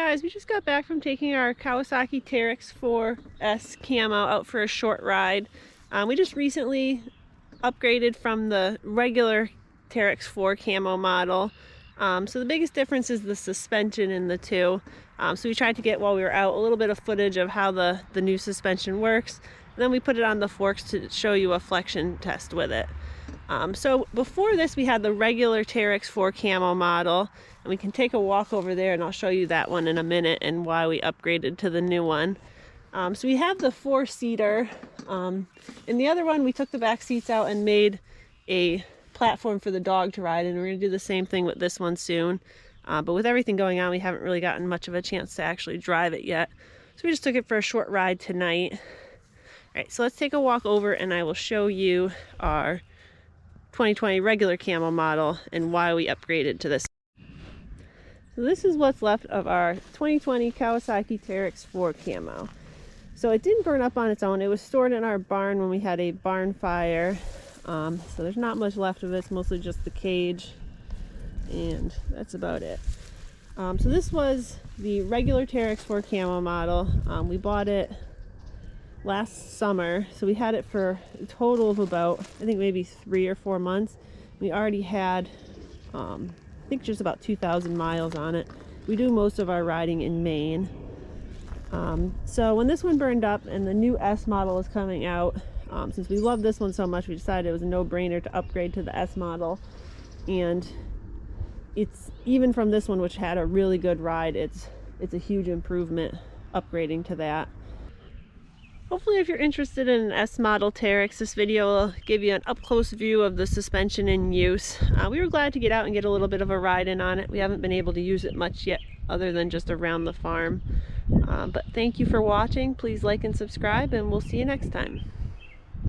guys, we just got back from taking our Kawasaki Teryx4 S Camo out for a short ride. We just recently upgraded from the regular Teryx4 Camo model. So the biggest difference is the suspension in the two. So we tried to get, while we were out, a little bit of footage of how the new suspension works. And then we put it on the forks to show you a flexion test with it. So before this we had the regular Teryx4 Camo model, and we can take a walk over there and I'll show you that one in a minute and why we upgraded to the new one. So we have the 4-seater. In the other one we took the back seats out and made a platform for the dog to ride, and we're going to do the same thing with this one soon. But with everything going on, we haven't really gotten much of a chance to actually drive it yet. So we just took it for a short ride tonight. All right, so let's take a walk over and I will show you our 2020 regular Camo model and why we upgraded to this. So this is what's left of our 2020 Kawasaki Teryx4 Camo. So it didn't burn up on its own. It was stored in our barn when we had a barn fire. So there's not much left of it. It's mostly just the cage, and that's about it. So this was the regular Teryx4 Camo model. We bought it last summer, so we had it for a total of about, I think maybe 3 or 4 months. We already had I think just about 2,000 miles on it. We do most of our riding in Maine. So when this one burned up and the new S model is coming out, since we love this one so much, we decided it was a no-brainer to upgrade to the S model. And it's, even from this one, which had a really good ride, it's a huge improvement upgrading to that. Hopefully if you're interested in an S model Teryx, this video will give you an up-close view of the suspension in use. We were glad to get out and get a little bit of a ride in on it. We haven't been able to use it much yet, other than just around the farm. But thank you for watching. Please like and subscribe, and we'll see you next time.